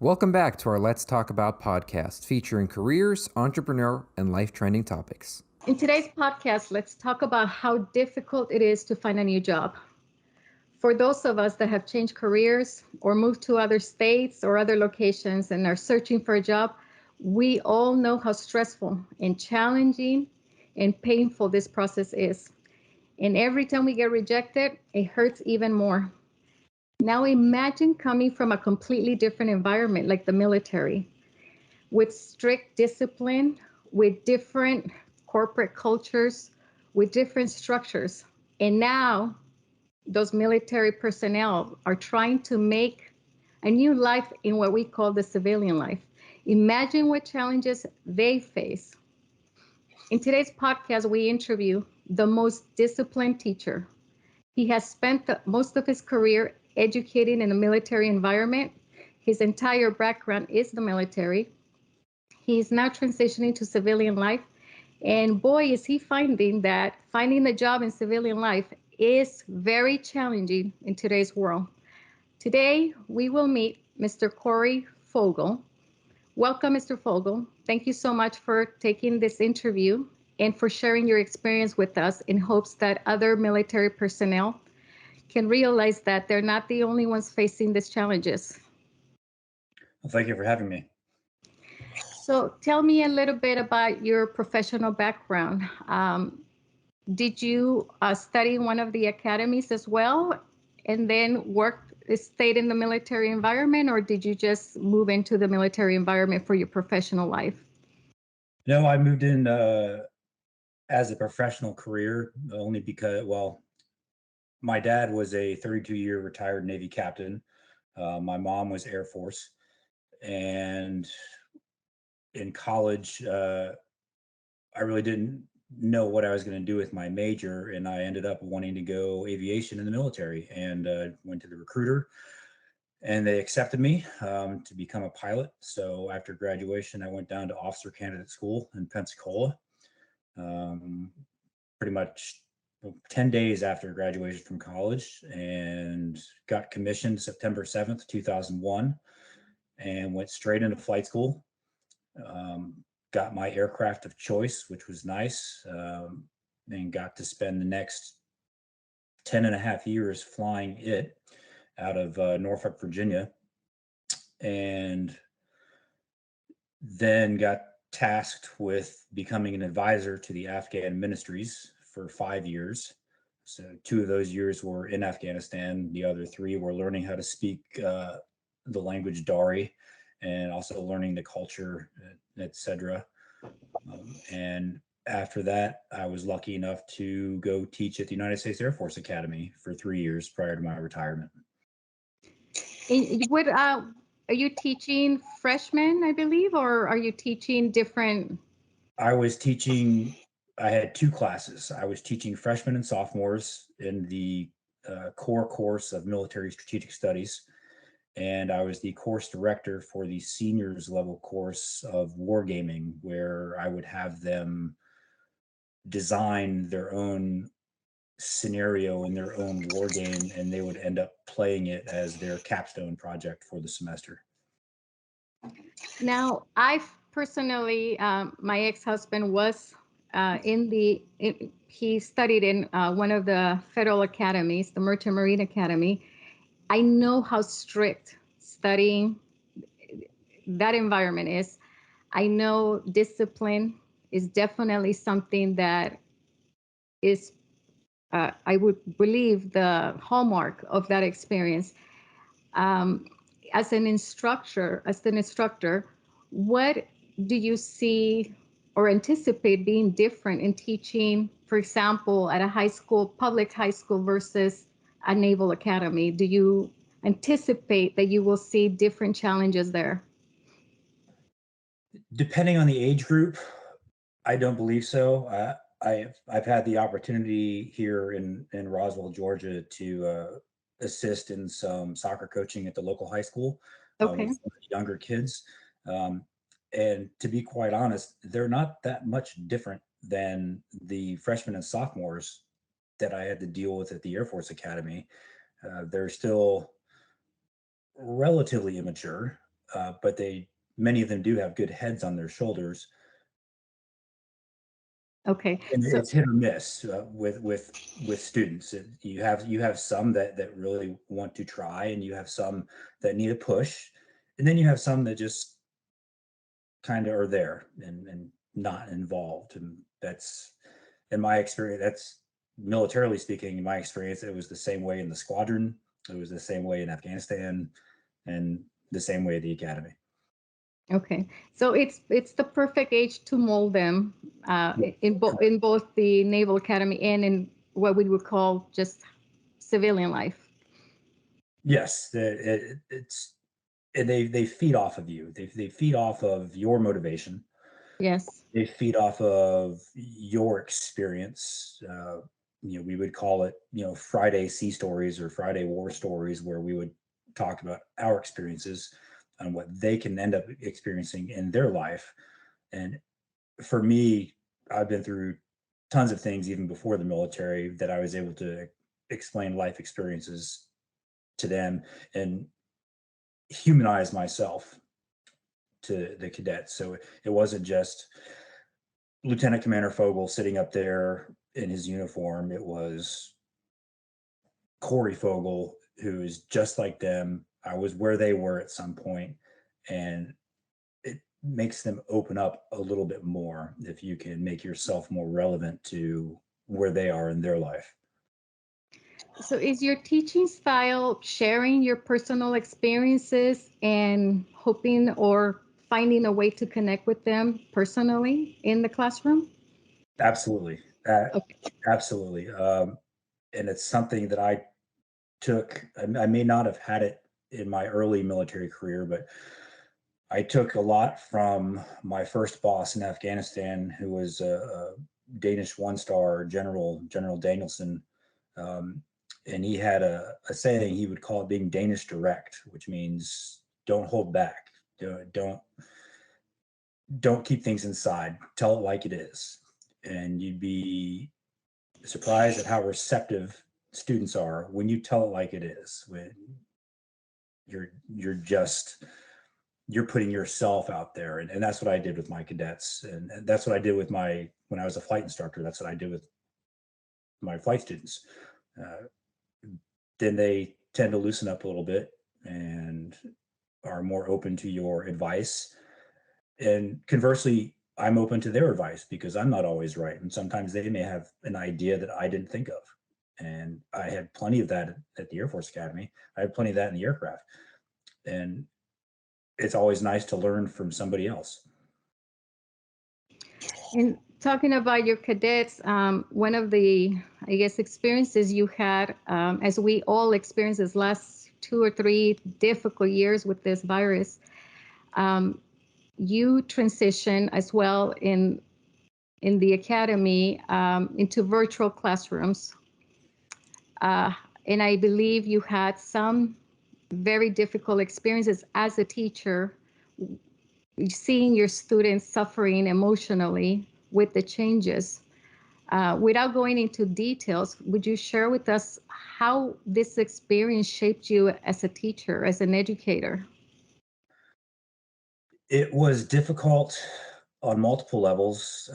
Welcome back to our Let's Talk About podcast featuring careers, entrepreneur, and life trending topics. In today's podcast, let's talk about how difficult it is to find a new job. For those of us that have changed careers or moved to other states or other locations and are searching for a job, we all know how stressful and challenging and painful this process is. And every time we get rejected, it hurts even more. Now imagine coming from a completely different environment like the military, with strict discipline, with different corporate cultures, with different structures. And now those military personnel are trying to make a new life in what we call the civilian life. Imagine what challenges they face. In today's podcast, we interview the most disciplined teacher. He has spent most of his career educating in a military environment. His entire background is the military. He's now transitioning to civilian life. And boy, is he finding that finding a job in civilian life is very challenging in today's world. Today, we will meet Mr. Corey Fogle. Welcome, Mr. Fogle. Thank you so much for taking this interview and for sharing your experience with us in hopes that other military personnel can realize that they're not the only ones facing these challenges. Well, thank you for having me. So tell me a little bit about your professional background. Did you study in one of the academies as well and then stayed in the military environment, or did you just move into the military environment for your professional life? No, I moved in as a professional career only because, my dad was a 32-year retired Navy captain. My mom was Air Force. And in college, I really didn't know what I was going to do with my major. And I ended up wanting to go aviation in the military and went to the recruiter. And they accepted me to become a pilot. So after graduation, I went down to officer candidate school in Pensacola. Pretty much 10 days after graduation from college, and got commissioned September 7th, 2001, and went straight into flight school. Got my aircraft of choice, which was nice, and got to spend the next 10 and a half years flying it out of Norfolk, Virginia, and then got tasked with becoming an advisor to the Afghan ministries for 5 years. So 2 of those years were in Afghanistan. The other 3 were learning how to speak the language Dari and also learning the culture, etc. And after that, I was lucky enough to go teach at the United States Air Force Academy for 3 years prior to my retirement. Are you teaching freshmen, I believe, or are you teaching different? I had 2 classes. I was teaching freshmen and sophomores in the core course of military strategic studies. And I was the course director for the seniors level course of wargaming, where I would have them design their own scenario in their own war game, and they would end up playing it as their capstone project for the semester. Now, I personally, my ex-husband was he studied in one of the federal academies, the Merchant Marine Academy. I know how strict studying that environment is. I know discipline is definitely something that is, I would believe, the hallmark of that experience. As an instructor, what do you see or anticipate being different in teaching, for example, at a high school, public high school versus a naval academy? Do you anticipate that you will see different challenges there? Depending on the age group, I don't believe so. I've had the opportunity here in Roswell, Georgia, to assist in some soccer coaching at the local high school with younger kids. And to be quite honest, they're not that much different than the freshmen and sophomores that I had to deal with at the Air Force Academy. They're still relatively immature. but many of them do have good heads on their shoulders. Okay. And So it's hit or miss with students. You have some that really want to try, and you have some that need a push, and then you have some that just kind of are there and not involved. And that's, in my experience, that's militarily speaking, in my experience, it was the same way in the squadron. It was the same way in Afghanistan, and the same way at the academy. okay. So it's the perfect age to mold them in both the Naval Academy and in what we would call just civilian life. Yes, it's they feed off of you. They feed off of your motivation. Yes. They feed off of your experience. We would call it, Friday Sea Stories or Friday War Stories, where we would talk about our experiences and what they can end up experiencing in their life. And for me, I've been through tons of things even before the military that I was able to explain life experiences to them and humanize myself to the cadets. So it wasn't just Lieutenant Commander Fogle sitting up there in his uniform. It was Corey Fogle, who is just like them. I was where they were at some point, and it makes them open up a little bit more if you can make yourself more relevant to where they are in their life. So is your teaching style sharing your personal experiences and hoping or finding a way to connect with them personally in the classroom? Absolutely. Okay. Absolutely. And it's something that I took, I may not have had it in my early military career, but I took a lot from my first boss in Afghanistan, who was a Danish one-star General Danielson. And he had a saying. He would call it being Danish direct, which means don't hold back. Don't keep things inside. Tell it like it is. And you'd be surprised at how receptive students are when you tell it like it is. When you're putting yourself out there, and that's what I did with my cadets, and that's what I did with when I was a flight instructor. That's what I did with my flight students. Uh, then they tend to loosen up a little bit and are more open to your advice. And conversely, I'm open to their advice because I'm not always right. And sometimes they may have an idea that I didn't think of. And I had plenty of that at the Air Force Academy. I had plenty of that in the aircraft. And it's always nice to learn from somebody else. And talking about your cadets, one of the, I guess, experiences you had, as we all experienced this last 2 or 3 difficult years with this virus, you transition as well in the academy into virtual classrooms. And I believe you had some very difficult experiences as a teacher, seeing your students suffering emotionally with the changes. Without going into details, would you share with us how this experience shaped you as a teacher, as an educator? It was difficult on multiple levels.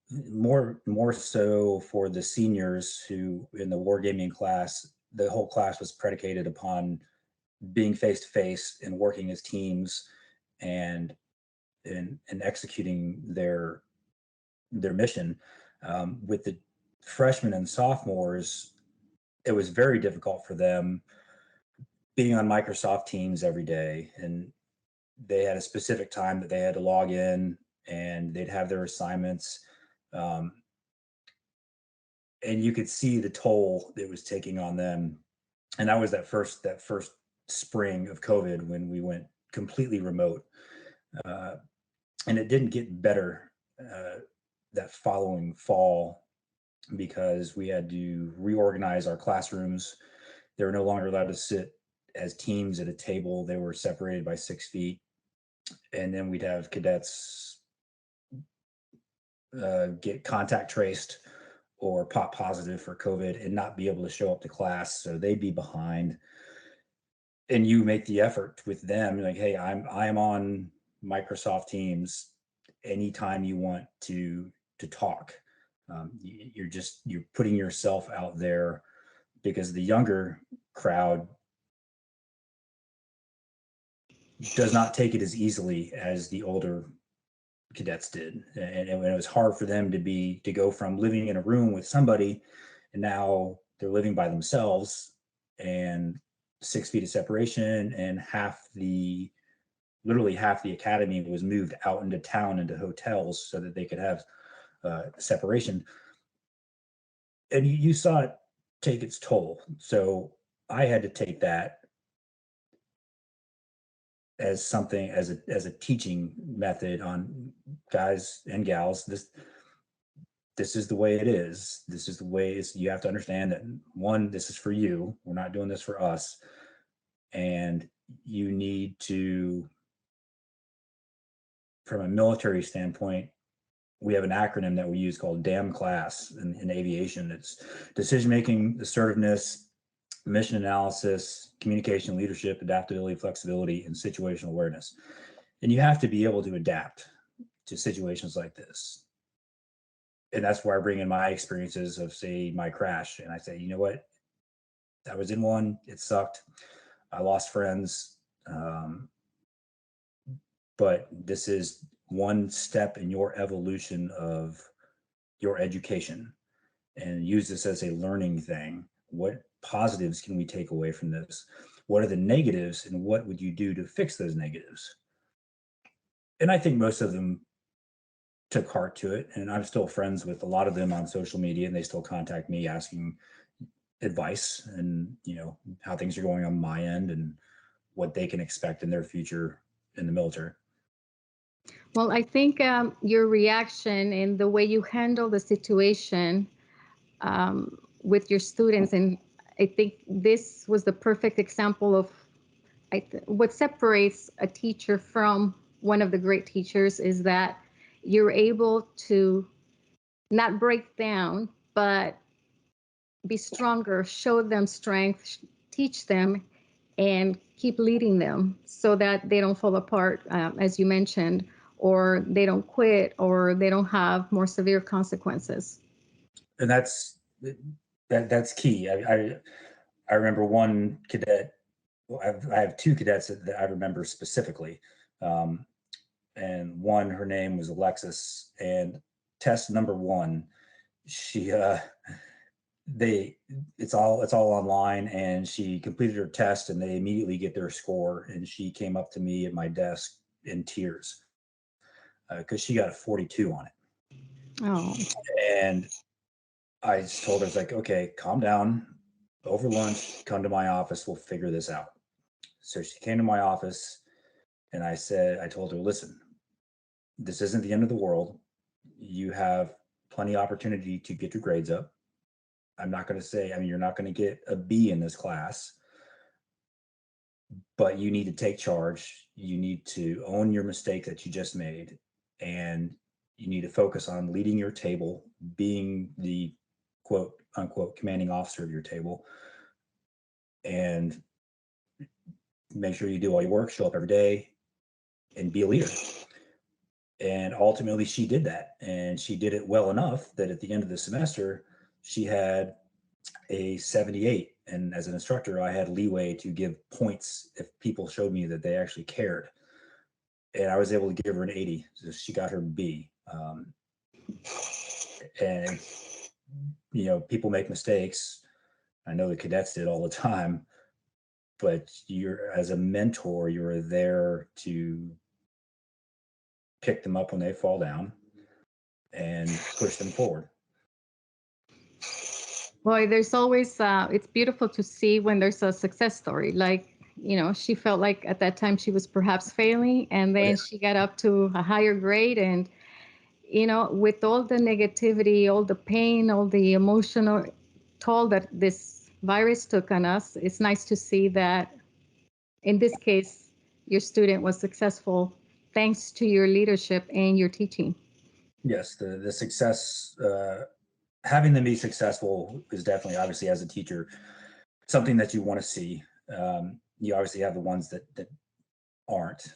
More so for the seniors who, in the wargaming class, the whole class was predicated upon being face to face and working as teams and executing their mission. With the freshmen and sophomores, it was very difficult for them being on Microsoft Teams every day, and they had a specific time that they had to log in and they'd have their assignments. Um, and you could see the toll it was taking on them. And that was that first spring of COVID when we went completely remote. And it didn't get better that following fall because we had to reorganize our classrooms. They were no longer allowed to sit as teams at a table. They were separated by 6 feet. And then we'd have cadets get contact traced or pop positive for COVID and not be able to show up to class. So they'd be behind. and you make the effort with them, like, hey, I'm on Microsoft Teams anytime you want to talk. You're putting yourself out there, because the younger crowd does not take it as easily as the older cadets did, and it was hard for them to go from living in a room with somebody, and now they're living by themselves, and 6 feet of separation, and literally half the academy was moved out into town, into hotels, so that they could have separation. And you saw it take its toll. So I had to take that as something, as a teaching method on guys and gals. This is the way it is. This is the way you have to understand that, one, this is for you. We're not doing this for us. And you need to, from a military standpoint, we have an acronym that we use called DAM class in aviation. It's decision making, assertiveness, mission analysis, communication, leadership, adaptability, flexibility, and situational awareness. And you have to be able to adapt to situations like this. And that's where I bring in my experiences of, say, my crash. And I say, you know what? I was in one, it sucked. I lost friends. But this is one step in your evolution of your education, and use this as a learning thing. What positives can we take away from this? What are the negatives, and what would you do to fix those negatives? And I think most of them took heart to it, and I'm still friends with a lot of them on social media, and they still contact me asking advice, and how things are going on my end, and what they can expect in their future in the military. Well, I think your reaction and the way you handle the situation with your students, and I think this was the perfect example of what separates a teacher from one of the great teachers, is that you're able to not break down, but be stronger, show them strength, teach them, and keep leading them so that they don't fall apart, as you mentioned, or they don't quit, or they don't have more severe consequences. And that's key. I remember one cadet. Well, I have two cadets that I remember specifically, and one, her name was Alexis, and test number one, she it's all online, and she completed her test, and they immediately get their score, and she came up to me at my desk in tears because she got a 42 on it. Oh. And I just told her, I was like, okay, calm down. Over lunch, come to my office. We'll figure this out. So she came to my office, and I told her, listen, this isn't the end of the world. You have plenty of opportunity to get your grades up. I'm not going to say, you're not going to get a B in this class, but you need to take charge. You need to own your mistake that you just made, and you need to focus on leading your table, being the quote unquote commanding officer of your table, and make sure you do all your work, show up every day, and be a leader. And ultimately she did that, and she did it well enough that at the end of the semester she had a 78, and as an instructor I had leeway to give points if people showed me that they actually cared, and I was able to give her an 80, so she got her B. And people make mistakes. I know the cadets did all the time, but you're, as a mentor, you're there to pick them up when they fall down and push them forward. Boy, there's always, it's beautiful to see when there's a success story. Like, she felt like at that time she was perhaps failing, and then she got up to a higher grade. And, with all the negativity, all the pain, all the emotional toll that this virus took on us, it's nice to see that in this case, your student was successful thanks to your leadership and your teaching. Yes, the success, having them be successful is definitely, obviously, as a teacher, something that you want to see. you obviously have the ones that aren't,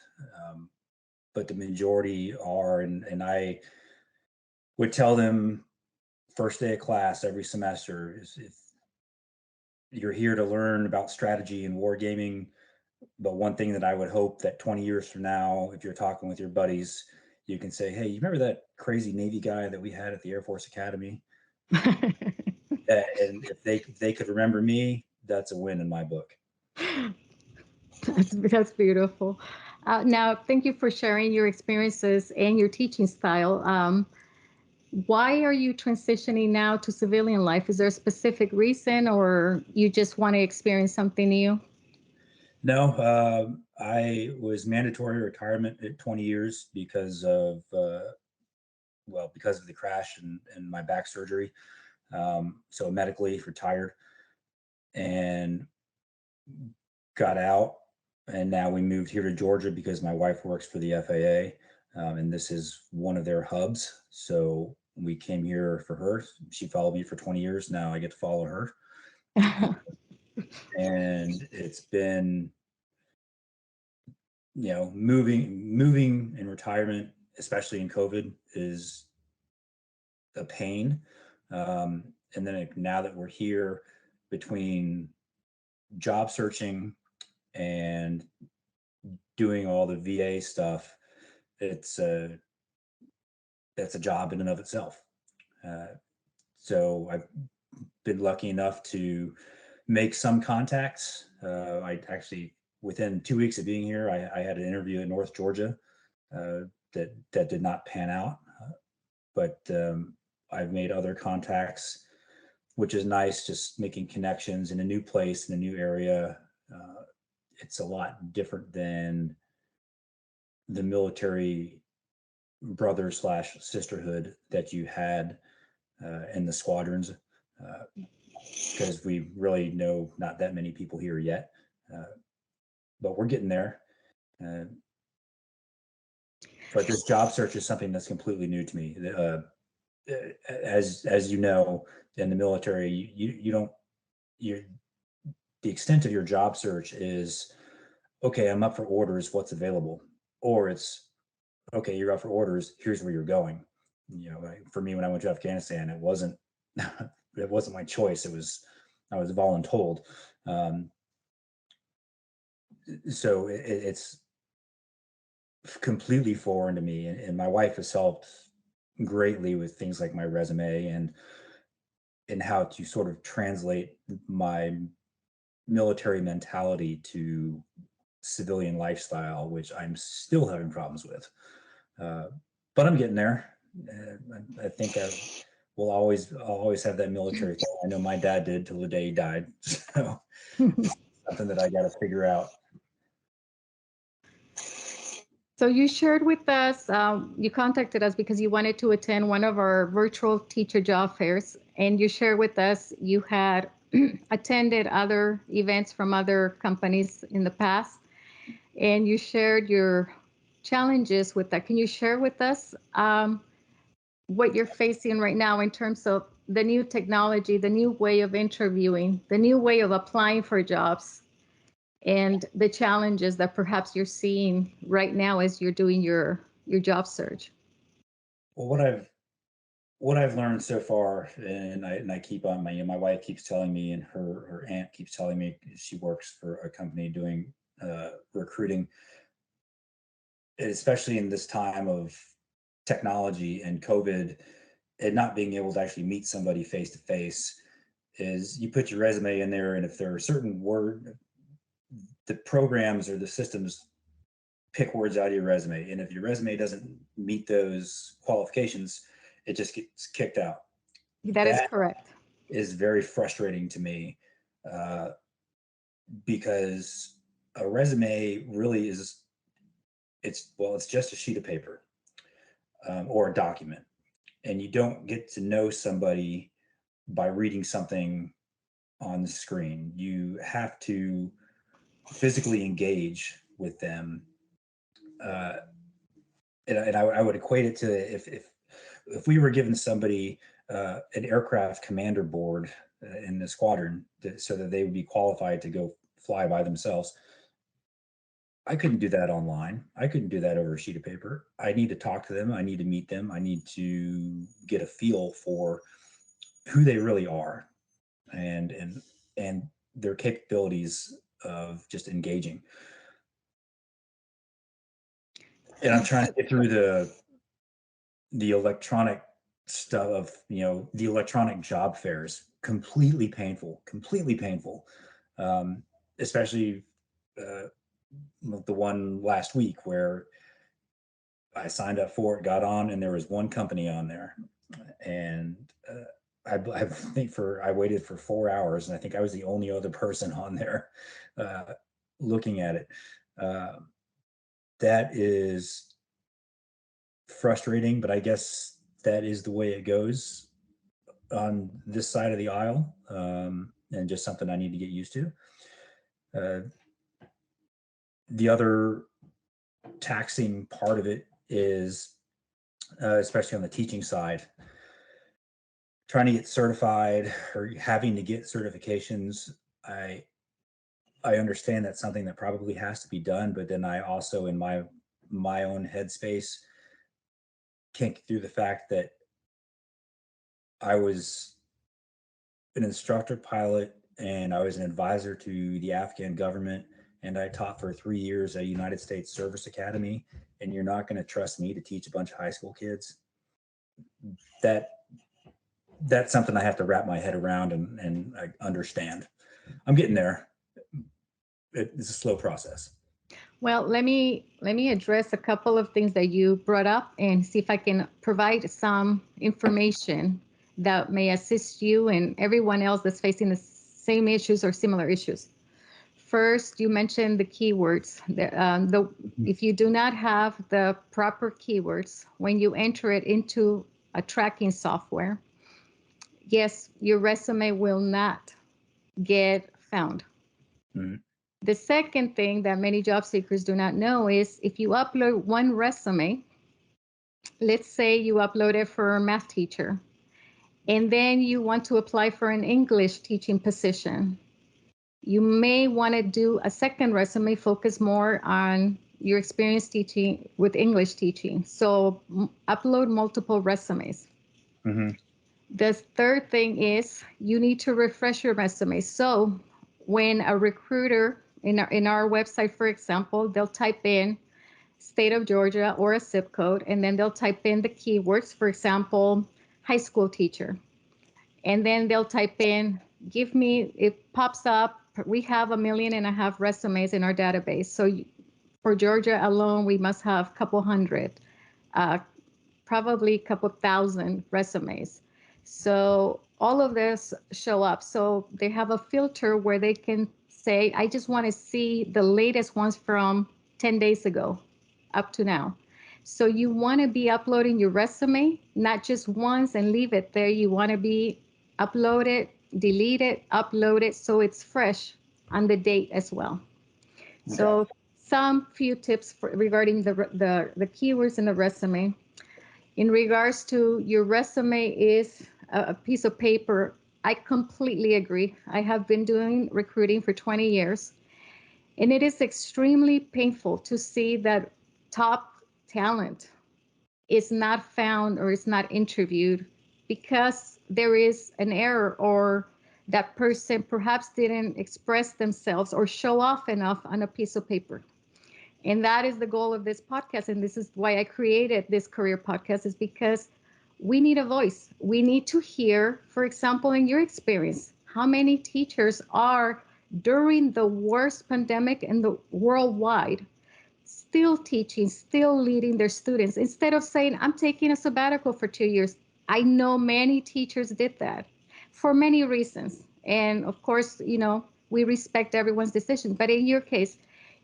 but the majority are. And I would tell them first day of class every semester is, if you're here to learn about strategy and wargaming, but one thing that I would hope that 20 years from now, if you're talking with your buddies, you can say, hey, you remember that crazy Navy guy that we had at the Air Force Academy? And if they could remember me, that's a win in my book. That's beautiful. Now, thank you for sharing your experiences and your teaching style. Why are you transitioning now to civilian life? Is there a specific reason, or you just want to experience something new? No, I was mandatory retirement at 20 years because of because of the crash and my back surgery. So medically retired and got out. And now we moved here to Georgia because my wife works for the FAA, and this is one of their hubs. So we came here for her. She followed me for 20 years. Now I get to follow her. And it's been, moving in retirement, especially in COVID, is a pain. And then now that we're here, between job searching and doing all the VA stuff, it's a job in and of itself. So I've been lucky enough to make some contacts. I actually, within 2 weeks of being here, I had an interview in North Georgia that did not pan out, but I've made other contacts, which is nice, just making connections in a new place, in a new area. It's a lot different than the military brother / sisterhood that you had in the squadrons, because we really know not that many people here yet, but we're getting there. But this job search is something that's completely new to me. As you know, in the military, the extent of your job search is, okay, I'm up for orders, what's available? Or it's, okay, you're up for orders, here's where you're going. For me, when I went to Afghanistan, it wasn't my choice. I was voluntold. So it's completely foreign to me. And my wife has helped greatly with things like my resume and how to sort of translate my military mentality to civilian lifestyle, which I'm still having problems with. But I'm getting there. I think I'll always have that military thing. I know my dad did till the day he died. So something that I got to figure out. So you shared with us, you contacted us because you wanted to attend one of our virtual teacher job fairs, and you shared with us you had attended other events from other companies in the past, and you shared your challenges with that. Can you share with us what you're facing right now in terms of the new technology, the new way of interviewing, the new way of applying for jobs, and the challenges that perhaps you're seeing right now as you're doing your job search? Well, what I've learned so far, and I keep on my wife keeps telling me, and her aunt keeps telling me, she works for a company doing recruiting, especially in this time of technology and COVID, and not being able to actually meet somebody face to face, is you put your resume in there, and if there are certain the programs or the systems pick words out of your resume, and if your resume doesn't meet those qualifications, it just gets kicked out. That is correct. Is very frustrating to me, because a resume really is, it's just a sheet of paper, or a document, and you don't get to know somebody by reading something on the screen. You have to physically engage with them. And I would equate it to if we were given somebody an aircraft commander board in the squadron, so that they would be qualified to go fly by themselves. I couldn't do that online. I couldn't do that over a sheet of paper. I need to talk to them. I need to meet them. I need to get a feel for who they really are and their capabilities of just engaging. And I'm trying to get through the electronic stuff of, the electronic job fairs. Completely painful, especially the one last week where I signed up for it, got on, and there was one company on there, and I think I waited for 4 hours, and I think I was the only other person on there looking at it. That is frustrating, but I guess that is the way it goes on this side of the aisle, and just something I need to get used to. The other taxing part of it is, especially on the teaching side, trying to get certified or having to get certifications. I understand that's something that probably has to be done, but then I also, in my own headspace, can't get through the fact that I was an instructor pilot and I was an advisor to the Afghan government, and I taught for 3 years at United States Service Academy, and you're not going to trust me to teach a bunch of high school kids. That's something I have to wrap my head around and I understand. I'm getting there. It's a slow process. Well, let me address a couple of things that you brought up and see if I can provide some information that may assist you and everyone else that's facing the same issues or similar issues. First, you mentioned the keywords. If you do not have the proper keywords when you enter it into a tracking software, yes, your resume will not get found. Mm-hmm. The second thing that many job seekers do not know is if you upload one resume, let's say you upload it for a math teacher, and then you want to apply for an English teaching position, you may want to do a second resume, focus more on your experience teaching with English teaching. So upload multiple resumes. Mm-hmm. The third thing is you need to refresh your resume. So when a recruiter in our website, for example, they'll type in state of Georgia or a zip code, and then they'll type in the keywords, for example, high school teacher. And then they'll type in, it pops up, we have 1.5 million resumes in our database. So for Georgia alone, we must have a couple hundred, probably a couple thousand resumes. So all of this show up. So they have a filter where they can say, I just want to see the latest ones from 10 days ago up to now. So you want to be uploading your resume, not just once and leave it there. You want to be upload it, delete it, upload it, so it's fresh on the date as well. Okay. So some few tips regarding the keywords in the resume. In regards to your resume is a piece of paper, I completely agree. I have been doing recruiting for 20 years, and it is extremely painful to see that top talent is not found or is not interviewed because there is an error or that person perhaps didn't express themselves or show off enough on a piece of paper. And that is the goal of this podcast. And this is why I created this career podcast, is because we need a voice. We need to hear, for example, in your experience, how many teachers are during the worst pandemic in the worldwide still teaching, still leading their students, instead of saying, I'm taking a sabbatical for 2 years. I know many teachers did that for many reasons. And of course, we respect everyone's decision. But in your case,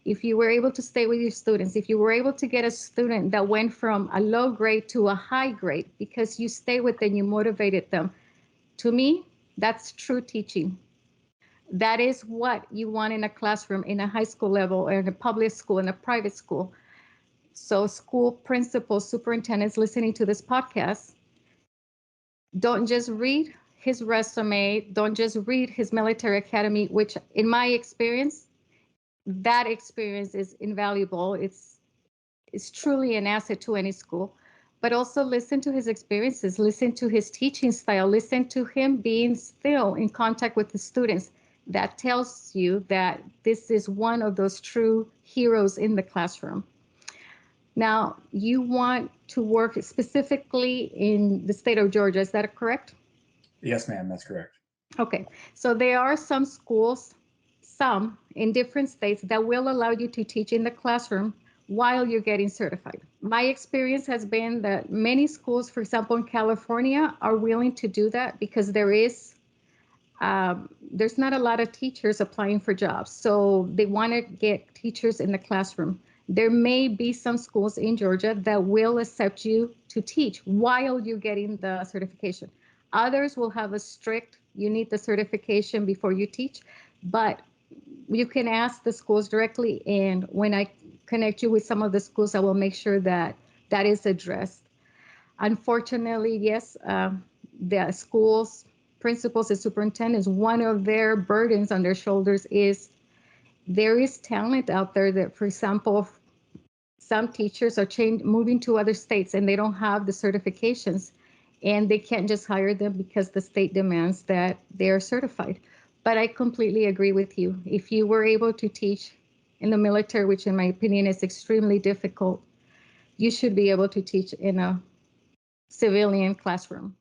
if you were able to stay with your students, if you were able to get a student that went from a low grade to a high grade because you stay with them, you motivated them, to me, that's true teaching. That is what you want in a classroom, in a high school level, or in a public school, in a private school. So school principals, superintendents listening to this podcast, don't just read his resume, don't just read his military academy, which in my experience that experience is invaluable. It's truly an asset to any school. But also listen to his experiences, listen to his teaching style, listen to him being still in contact with the students. That tells you that this is one of those true heroes in the classroom. Now, you want to work specifically in the state of Georgia, is that correct? Yes, ma'am, that's correct. Okay, so there are some schools, some in different states, that will allow you to teach in the classroom while you're getting certified. My experience has been that many schools, for example, in California, are willing to do that because there's not a lot of teachers applying for jobs. So they want to get teachers in the classroom. There may be some schools in Georgia that will accept you to teach while you're getting the certification. Others will have a strict, you need the certification before you teach, but you can ask the schools directly. And when I connect you with some of the schools, I will make sure that that is addressed. Unfortunately, yes, the schools, principals, and superintendents, one of their burdens on their shoulders is there is talent out there that, for example, some teachers are moving to other states and they don't have the certifications, and they can't just hire them because the state demands that they are certified. But I completely agree with you. If you were able to teach in the military, which in my opinion is extremely difficult, you should be able to teach in a civilian classroom.